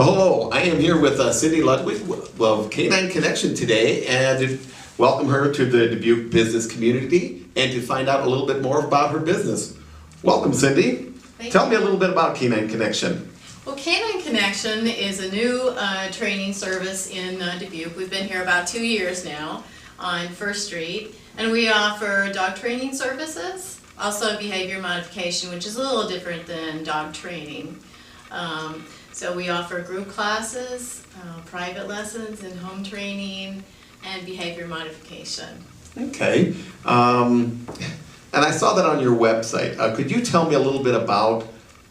Well, hello, I am here with Cindy Ludwig of Canine Connection today, and to welcome her to the Dubuque business community and to find out a little bit more about her business. Welcome, Cindy. Tell me a little bit about Canine Connection. Well, Canine Connection is a new training service in Dubuque. We've been here about 2 years now on First Street, and we offer dog training services, also behavior modification, which is a little different than dog training. So we offer group classes, private lessons, and home training, and behavior modification. Okay. And I saw that on your website. Could you tell me a little bit about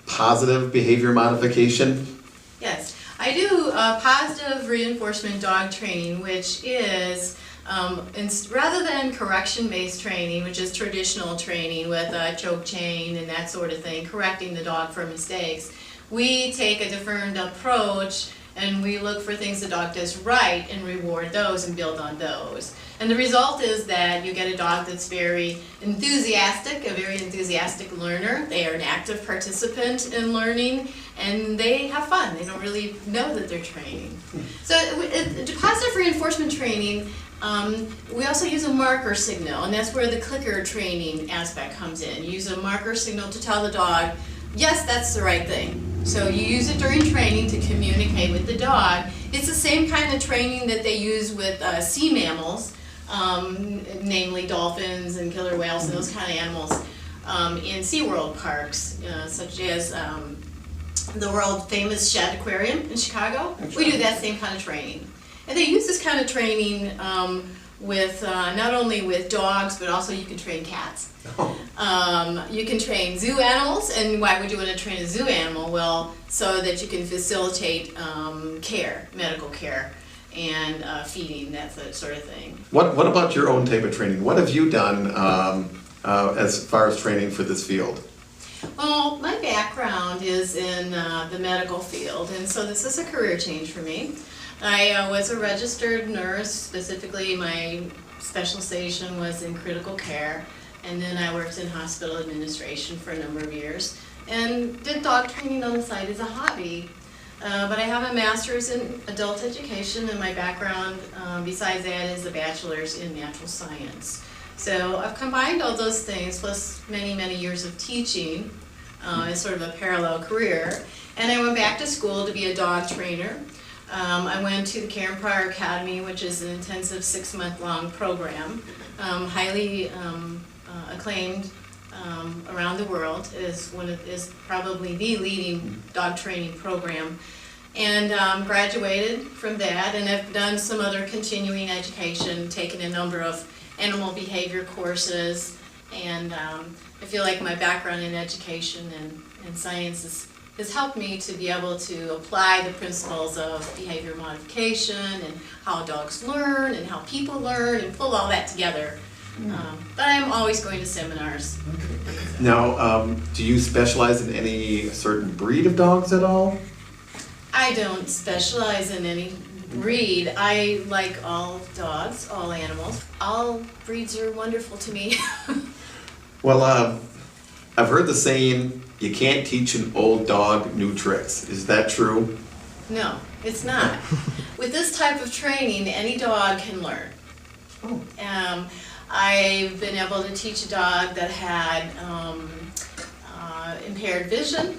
positive behavior modification? Yes, I do positive reinforcement dog training, which is rather than correction-based training, which is traditional training with a choke chain and that sort of thing, correcting the dog for mistakes. We take a different approach and we look for things the dog does right and reward those and build on those. And the result is that you get a dog that's very enthusiastic, a very enthusiastic learner. They are an active participant in learning and they have fun. They don't really know that they're training. So positive reinforcement training, we also use a marker signal, and that's where the clicker training aspect comes in. You use a marker signal to tell the dog, yes, that's the right thing. So you use it during training to communicate with the dog. It's the same kind of training that they use with sea mammals, namely dolphins and killer whales and those kind of animals in SeaWorld parks, such as the world famous Shedd Aquarium in Chicago. We do that same kind of training. And they use this kind of training with not only with dogs, but also you can train cats. You can train zoo animals, and why would you want to train a zoo animal? Well, so that you can facilitate care, medical care, and feeding, that sort of thing. What about your own type of training? What have you done as far as training for this field? Well, my background is in the medical field, and so this is a career change for me. I was a registered nurse. Specifically, my specialization was in critical care, and then I worked in hospital administration for a number of years and did dog training on the side as a hobby. But I have a master's in adult education, and my background besides that is a bachelor's in natural science. So I've combined all those things plus many, many years of teaching as sort of a parallel career, and I went back to school to be a dog trainer. I went to the Karen Pryor Academy, which is an intensive 6-month-long program, highly acclaimed around the world. Is probably the leading dog training program, and graduated from that, and have done some other continuing education, taken a number of animal behavior courses, and I feel like my background in education and science has helped me to be able to apply the principles of behavior modification and how dogs learn and how people learn and pull all that together. But I'm always going to seminars. Okay. Now, do you specialize in any certain breed of dogs at all? I don't specialize in any breed. I like all dogs, all animals. All breeds are wonderful to me. Well, I've heard the saying, you can't teach an old dog new tricks. Is that true? No, it's not. With this type of training, any dog can learn. Oh. I've been able to teach a dog that had impaired vision.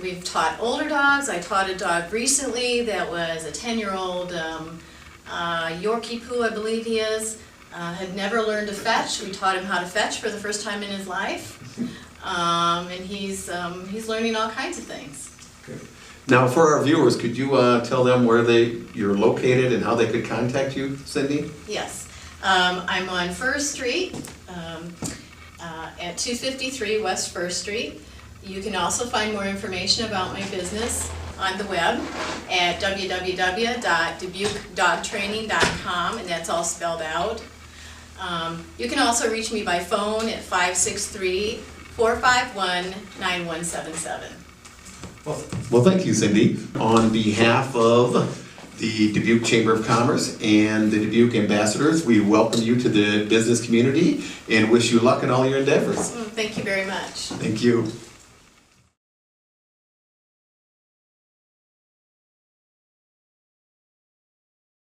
We've taught older dogs. I taught a dog recently that was a 10-year-old Yorkie Poo, I believe he is. Had never learned to fetch. We taught him how to fetch for the first time in his life, and he's learning all kinds of things. Okay. Now, for our viewers, could you tell them where you're located and how they could contact you, Cindy? Yes, I'm on First Street at 253 West First Street. You can also find more information about my business on the web at www.dubuquedogtraining.com, and that's all spelled out. You can also reach me by phone at 563-451-9177. Well, thank you, Cindy. On behalf of the Dubuque Chamber of Commerce and the Dubuque Ambassadors, we welcome you to the business community and wish you luck in all your endeavors. Thank you very much. Thank you.